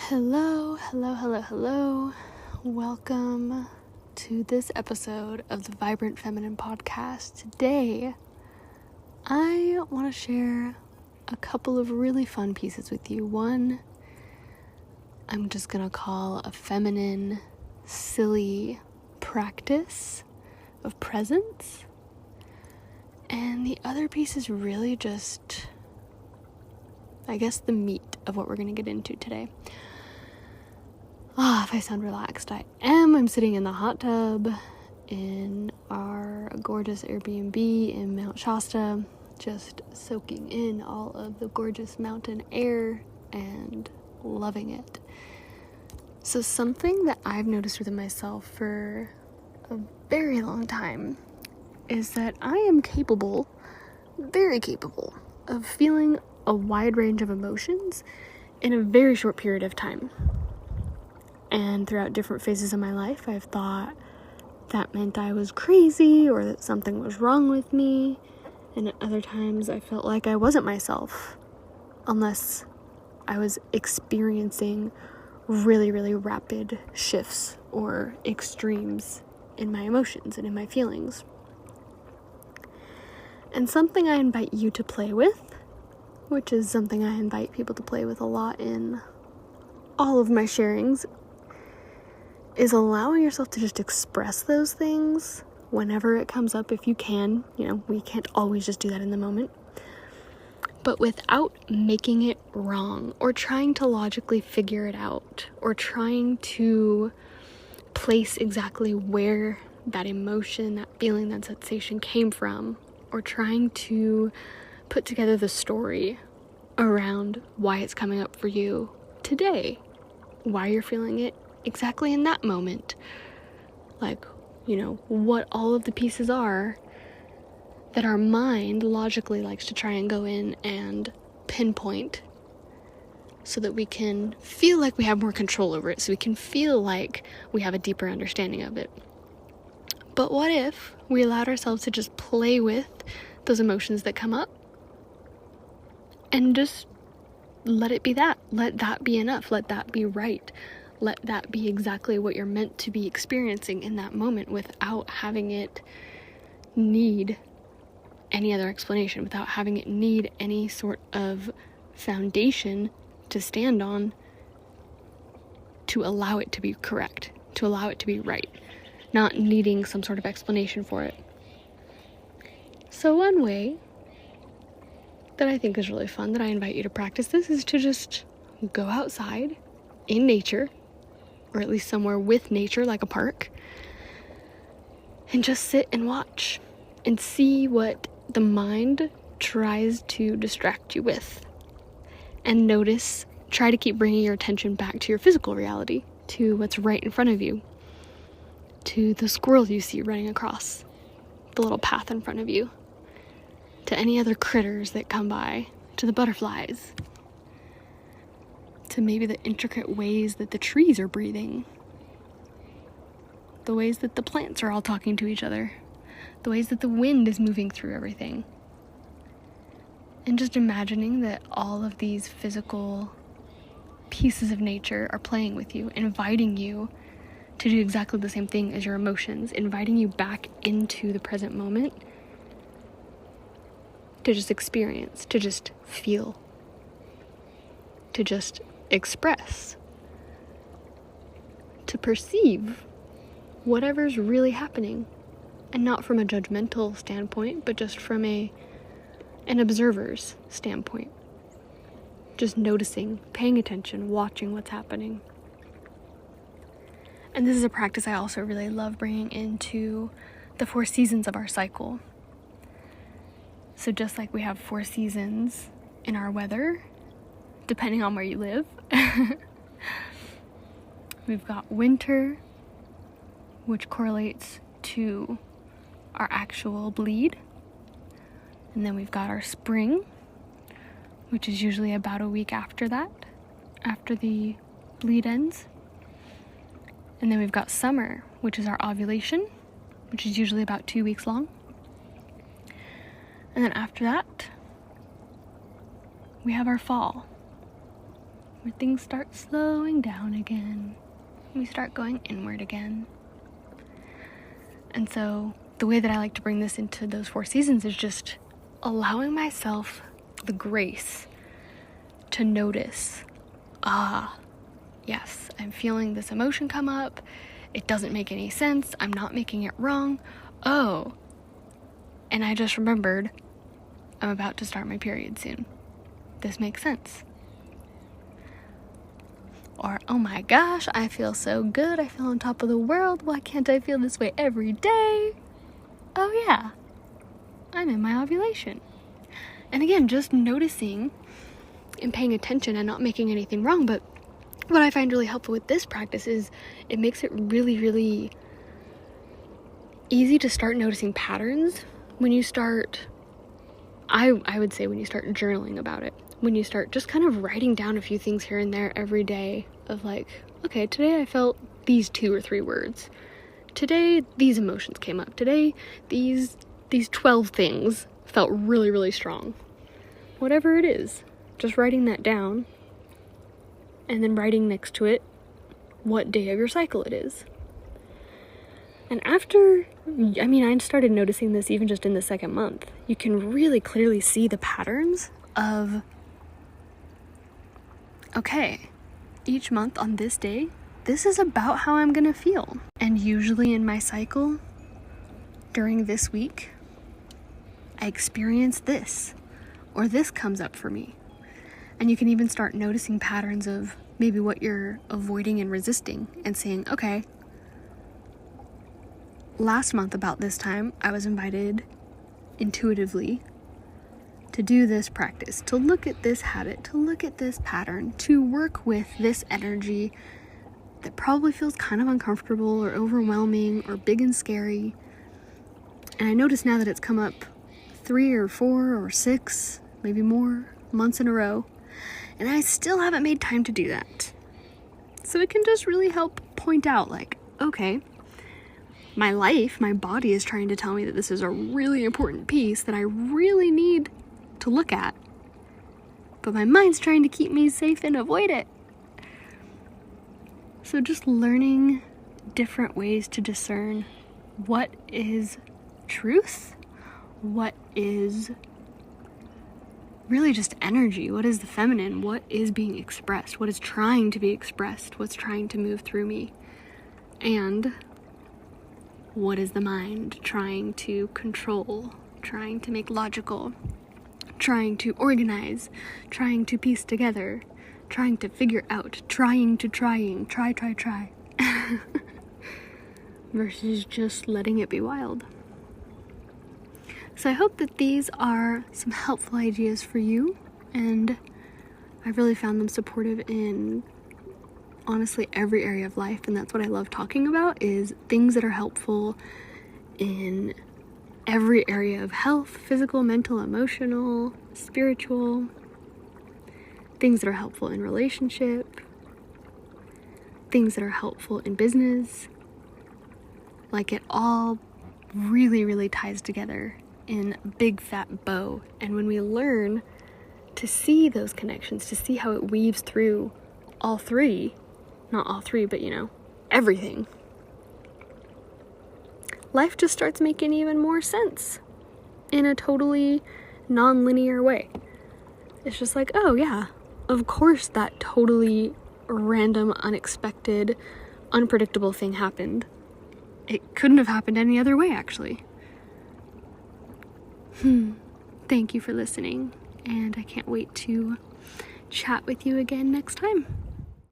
Hello. Welcome to this episode of the Vibrant Feminine Podcast. Today, I want to share a couple of really fun pieces with you. One, I'm just going to call a feminine, silly practice of presence. And the other piece is really just, I guess, the meat of what we're going to get into today. If I sound relaxed, I am. I'm sitting in the hot tub in our gorgeous Airbnb in Mount Shasta, just soaking in all of the gorgeous mountain air and loving it. So something that I've noticed within myself for a very long time is that I am capable, very capable, of feeling a wide range of emotions in a very short period of time. And throughout different phases of my life, I've thought that meant I was crazy or that something was wrong with me. And at other times, I felt like I wasn't myself unless I was experiencing really, really rapid shifts or extremes in my emotions and in my feelings. And something I invite you to play with, which is something I invite people to play with a lot in all of my sharings, is allowing yourself to just express those things whenever it comes up, if you can. We can't always just do that in the moment. But without making it wrong or trying to logically figure it out or trying to place exactly where that emotion, that feeling, that sensation came from, or trying to put together the story around why it's coming up for you today, why you're feeling it exactly in that moment, what all of the pieces are that our mind logically likes to try and go in and pinpoint so that we can feel like we have more control over it, so we can feel like we have a deeper understanding of it. But what if we allowed ourselves to just play with those emotions that come up and just let it be that? Let that be enough. Let that be right. Let that be exactly what you're meant to be experiencing in that moment without having it need any other explanation, without having it need any sort of foundation to stand on to allow it to be correct, to allow it to be right, not needing some sort of explanation for it. So one way that I think is really fun, that I invite you to practice this, is to just go outside in nature, or at least somewhere with nature, like a park, and just sit and watch and see what the mind tries to distract you with. And notice, try to keep bringing your attention back to your physical reality, to what's right in front of you, to the squirrel you see running across the little path in front of you, to any other critters that come by, to the butterflies, to maybe the intricate ways that the trees are breathing, the ways that the plants are all talking to each other, the ways that the wind is moving through everything. And just imagining that all of these physical pieces of nature are playing with you, inviting you to do exactly the same thing as your emotions, inviting you back into the present moment, to just experience, to just feel, to just express, to perceive whatever's really happening, and not from a judgmental standpoint, but just from an observer's standpoint. Just noticing, paying attention, watching what's happening. And this is a practice I also really love bringing into the 4 seasons of our cycle. So just like we have 4 seasons in our weather, depending on where you live, we've got winter, which correlates to our actual bleed. And then we've got our spring, which is usually about a week after that, after the bleed ends. And then we've got summer, which is our ovulation, which is usually about 2 weeks long. And then after that, we have our fall, where things start slowing down again. We start going inward again. And so the way that I like to bring this into those 4 seasons is just allowing myself the grace to notice, yes, I'm feeling this emotion come up. It doesn't make any sense. I'm not making it wrong. Oh, and I just remembered I'm about to start my period soon. This makes sense. Or, oh my gosh, I feel so good. I feel on top of the world. Why can't I feel this way every day? Oh yeah, I'm in my ovulation. And again, just noticing and paying attention and not making anything wrong. But what I find really helpful with this practice is it makes it really, really easy to start noticing patterns when you start, I would say when you start journaling about it. When you start just kind of writing down a few things here and there every day of like, okay, today I felt these 2 or 3 words. Today, these emotions came up. Today, these 12 things felt really, really strong. Whatever it is, just writing that down and then writing next to it what day of your cycle it is. And after, I started noticing this even just in the 2nd month. You can really clearly see the patterns of, okay, each month on this day, this is about how I'm gonna feel. And usually in my cycle, during this week, I experience this, or this comes up for me. And you can even start noticing patterns of maybe what you're avoiding and resisting and saying, okay, last month about this time, I was invited intuitively to do this practice, to look at this habit, to look at this pattern, to work with this energy that probably feels kind of uncomfortable or overwhelming or big and scary. And I notice now that it's come up 3 or 4 or 6, maybe more months in a row, and I still haven't made time to do that. So it can just really help point out like, okay, my life, my body is trying to tell me that this is a really important piece that I really need to look at, but my mind's trying to keep me safe and avoid it. So just learning different ways to discern what is truth, what is really just energy, what is the feminine, what is being expressed, what is trying to be expressed, what's trying to move through me, and what is the mind trying to control, trying to make logical, trying to organize, trying to piece together, trying to figure out, try, versus just letting it be wild. So I hope that these are some helpful ideas for you, and I've really found them supportive in honestly every area of life, and that's what I love talking about, is things that are helpful in every area of health, physical, mental, emotional, spiritual, things that are helpful in relationship, things that are helpful in business. Like, it all really, really ties together in a big fat bow. And when we learn to see those connections, to see how it weaves through all 3, not all 3, but everything, life just starts making even more sense in a totally non-linear way. It's just like, oh yeah, of course that totally random, unexpected, unpredictable thing happened. It couldn't have happened any other way, actually. Thank you for listening, and I can't wait to chat with you again next time.